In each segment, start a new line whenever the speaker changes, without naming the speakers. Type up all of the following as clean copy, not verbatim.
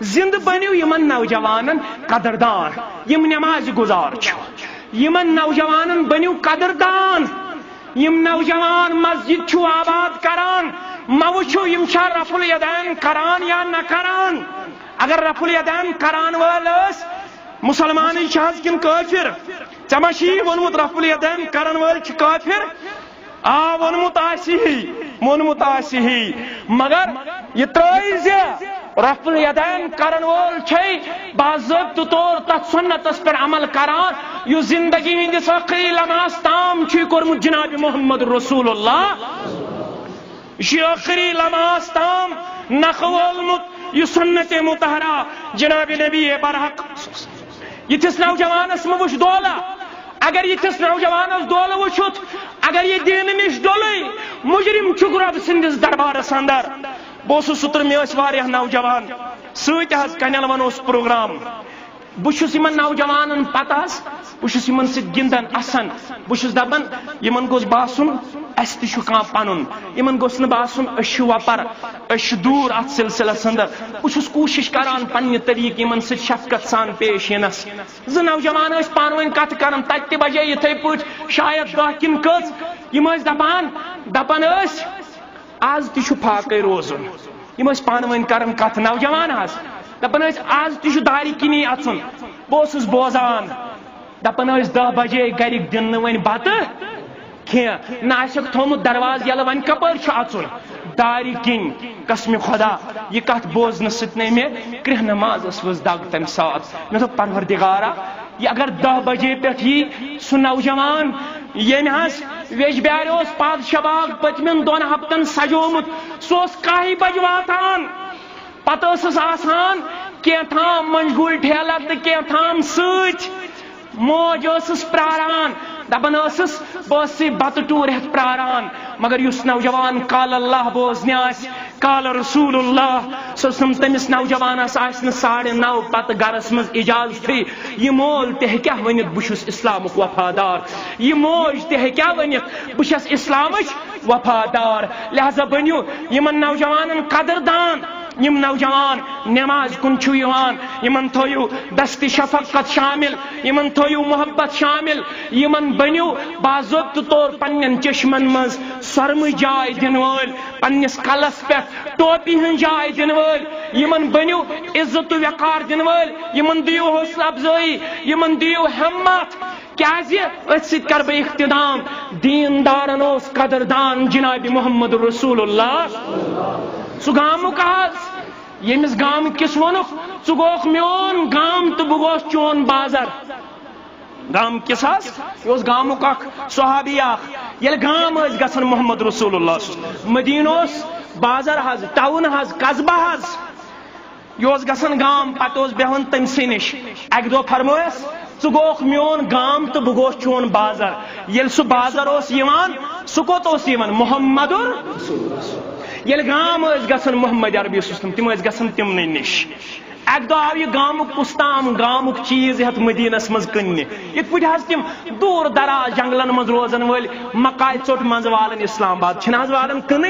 زند بنیو یمن نوجوانن قدردان یم نماز گزار یمن نوجوانن بنیو قدردان یم نوجوان مسجد چھو آباد کران موچو یم چھا رفع الیدین کران یا نہ کران اگر رفع الیدین کران والس مسلمان شاہد کن کافر چمشی ونمت رفع الیدین کران وال چھ کافر ونمت آسی مگر یہ ترائز رفع الیدین کرن وول چھے باضابطہ طور تت سنتس پر عمل کران یو زندگی ہندس آخری لمحس تام چھ کورمت جناب محمد رسول اللہ یہ آخری لمحس تام نخولمت یہ سنت مطہرہ جناب نبی برحق یتھس نوجوانس مہ وچھ دولا اگر یتھس نوجوانس دولہ وچھت اگر یہ دین نش ڈولے مجرم چھک رب سندس دربارس اندر بہس ستر مے واریاہ نوجوان ست کنل ونوس پروگرام بہس یمن نوجوانن پتہ بہس یمن ست گندن اسن بہس دپان یمن گوس باسن اس تہ کھانا پنن یمن گوس نہ باسن اس وپر اس دور ات سلسلس اندر بہس کوشش کران پنہ طریقہ یمن ست شفقت سان پیش ینس ز نوجوان اس پان ون کت کران تت تہ بجے یتھے پٹ شاید دہ کن کٔژ یم اس دپان اس آز تہ پھاکے روزن یم اس پان ون کران کت نوجوان دپان اس آز تہ دارِ کنی اژن بہس بوزان دپان اس 10 بجے گرک دن ون بتہ کی نہ آسک تھومت دروازہ یلہ ون کپر اژن دارِ کن قسم خدا یہ کت بوزن ست نے میں کرہ نماز ؤژ دگ تمہ سات مے دوپ پروردگارا یہ اگر 10 بجے پہ سہ نوجوان یم ویجبیار پادشاہ باغ پتمن 2 ہفتن سجومت سہ 1 بج واتان پتہ آسان کینتھام مشغول ٹھیلہ تو کینتھام ست موج پراران دپان بہس بتہ ٹور ہتھ پراران مگر اس نوجوان قال اللہ بوزنہ آس قال رسول اللہ سم تمس نوجوانس آس 9:30 پتہ گرس مز اجازت یہ مول تہ ہیکہ ونت بہس اسلامک وفادار یہ موج تہ ہیکہ ونت بہس اسلامچ وفادار لہذا بنیو یمن نوجوانن قدردان یم نوجوان نماز کن چھو یوان یمن تھویو دست شفقت شامل یمن تھویو محبت شامل یمن بنیو باضابطہ طور پنن چشمن مز سرم جائے دن ول پنس کلس پہ ٹوپی ہن جائے دن ول یمن بنیو عزت و وقار دن ول یمن دیو حوصلہ افزائی یمن دیو ہمت کیازِ ات ست کر بہ اختتام دیندارن اوس قدردان جناب محمد رسول اللہ سہ گامک یمس گام کس ونک ثہ گوکھ میون گام تو بہ گوس چون بازر گام کس یہ گامک صحابی یل گام گھن محمد رسول اللہ مدینہ بازر ٹاؤن قصبہ یہ گھن گام پتہ بہن تمسی نش اک دہ فرمویس ثہ گوکھ میون گام تو بہ گوس چون بازر یل سہ بازر سہ کوت محمد یل گام گھن محمد عربی وسلم تم گھن تمن نش اک دہ آو یہ گامک پستام گامک چیز ہتھ مدینس مز کن یت پہ تم دور دراز جنگلن مز روزن ول مکائے ژوٹ مز والن اسلام آباد چھ والن کن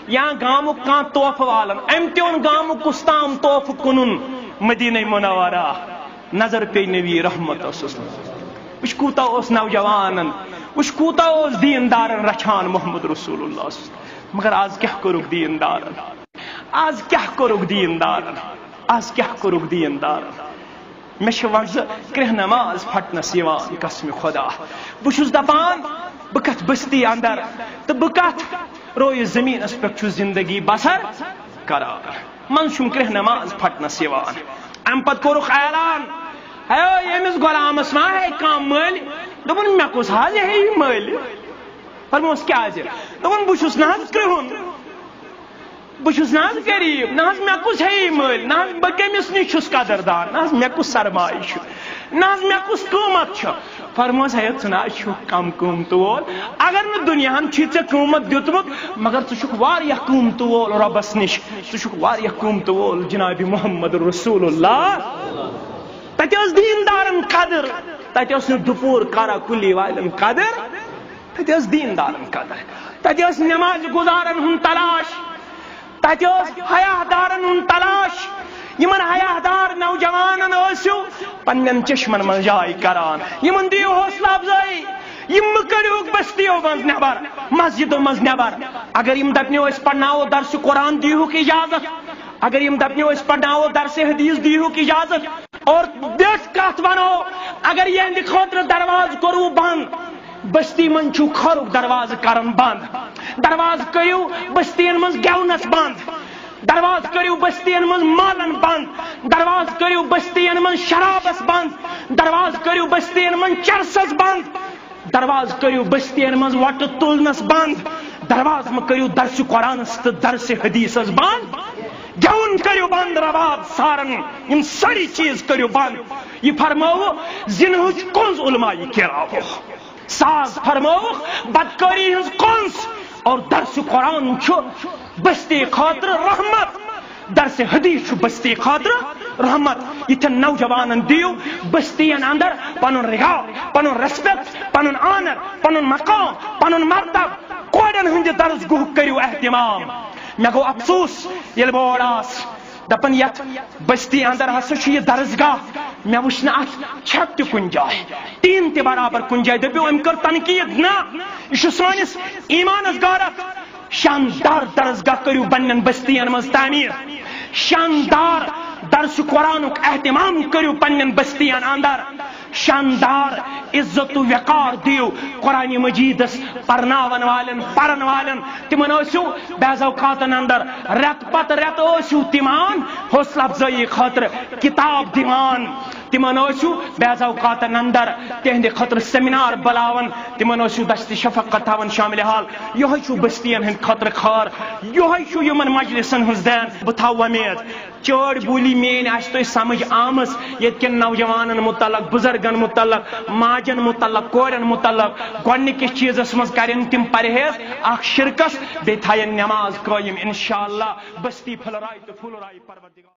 یا گامک کان توف والن ام تون گامک پستام توف کنن مدینہ منورہ نظر پی نبی رحمت وچ کوتا اس نوجوانن وچ کوتا اس دیندارن رچھان محمد رسول اللہ مگر آز کیا کرک دیندارن آز کیا کرک دیندارن آز کیا کرک دیندارن مے وز کرہ نماز پھٹنس یوان قسم خدا بہس دپان بہ کت بستی اندر تو بہ کت روی زمینس پہ زندگی بسر کران من چھم کرہ نماز پھٹنس یوان ام پت کورک اعلان یمس غلامس ما ہے کم مل دپن مے کس حظ ہے مل فرموس کیا دپن بہس نا کرہن بہس نا غریب نا مے کس ہے مل نا بہ کمس نش چھس قدردان نا مے کس سرمایہ نا مے کس قیمت فرموس ہے نا کم قیمت وول اگر نا دنیا ژے قیمت دیتمت مگر ژٕ واریاہ قیمت وول ربس نش ژٕ واریاہ قیمت وول جناب محمد رسول اللہ تتہ دیندارن قدر تتہ دپور کارا کلی والن قدر تتہ دیندارن قدر تتہ نماز گزارن ہن تلاش تتہ حیا دارن ہن تلاش یمن ٲسِو پننٮ۪ن چشمن منٛز جاے کران یِمن دِیِو حوصلہٕ افزٲیی یِم مہٕ کٔڑِوُکھ بستیو منٛز نٮ۪بر مسجدو منٛز نٮ۪بر اگر یِم دپنو أسۍ پرناوو درسِ قرآن دیٖہُکھ اجازت اگر یِم دپنو أسۍ پرناوو درسِ حدیث دیٖہُکھ اجازت اور بیٚٹھ کتھ ونو اگر یہنٛدِ خٲطرٕ دروازٕ کوٚروٕ بنٛد بستی من چھُو خٲرُک دروازٕ کران بنٛد دروازٕ کٔرِو بستین منٛز گٮ۪ونس بنٛد دروازٕ کٔرِو بستین منٛز مالن بنٛد دروازٕ کٔرِو بستین منٛز شرابس بنٛد دروازٕ کٔرِو بستین منٛز چرسس بنٛد دروازٕ کٔرِو بستین منٛز وۄٹہٕ تُلنس بنٛد دروازٕ مہٕ کٔرِو درسِ قرآنس تہٕ درسِ حدیثس بنٛد گٮ۪وُن کٔرِو بنٛد رباب سارن یِم سٲری چیٖز کٔرِو بنٛد یہِ فرمٲوٕ زِنہٕچ کُنٛز علماء کِراوٕ ساز فرمٲوُکھ بدکٲری ہٕنٛز کُنٛز اور درسِ قرآن چھُ بستی خٲطرٕ رحمت درسِ حدیث چھُ بستی خٲطرٕ رحمت یِتھٮ۪ن نوجوانن دِیِو بستین اندر پنُن رِگاو پنُن ریسپیکٹ پنُن آنر پنُن مقام پنُن مرتب کورٮ۪ن ہٕنٛدِ درس گوہُک کٔرِو احتمام مےٚ گوٚو افسوٗس ییٚلہِ بہٕ اور آس دپان یتھ بستی اندر ہسا چھُ یہِ درسگاہ مےٚ وٕچھ نہٕ اتھ چھت تہِ کُنہِ جایہِ ٹیٖن تہِ برابر کُنہِ جایہِ دٔپِو أمۍ کٔر تنقیٖد نہ یہِ چھُ سٲنِس ایمانس غارت شاندار درسگاہ کٔرِو پننٮ۪ن بستین منٛز تعمیٖر شاندار درسِ قرآنُک احتمام کٔرِو پننٮ۪ن بستین اندر شاندار عزت و وقار دیو قرآن مجیدس پرناون والن پرن والن تمن ٲسِو بعض اوقاتن اندر رٮ۪تہٕ پتہٕ رٮ۪تہٕ ٲسِو تِمان حوصلہٕ افزٲیی خٲطرٕ کتاب دِوان تمن ٲسِو بعض اوقاتن اندر تہنٛدِ خٲطرٕ سیمینار بلاون تمن ٲسِو دستِ شفقت تھاون شاملِ حال یہے چھُ بستین ہٕنٛدِ خٲطرٕ خٲر یہے چھُ یِمن مجلسن ہٕنٛز دین بہٕ تھاو وۄمید چٲڑ بولی میٲنۍ آسہِ تۄہہِ سمجھ آمٕژ ییٚتہِ کٮ۪ن نوجوانن متعلق بُزرگن متعلق ماجن متعلق کورٮ۪ن متعلق گۄڈنِکِس چیٖزس منٛز کرن تِم پرہیز اکھ شرکس بیٚیہِ تھاین نٮ۪ماز قٲیِم انشاءاللہ بستی پھٕلرایہِ تہٕ پھُلرایہِ پروردگار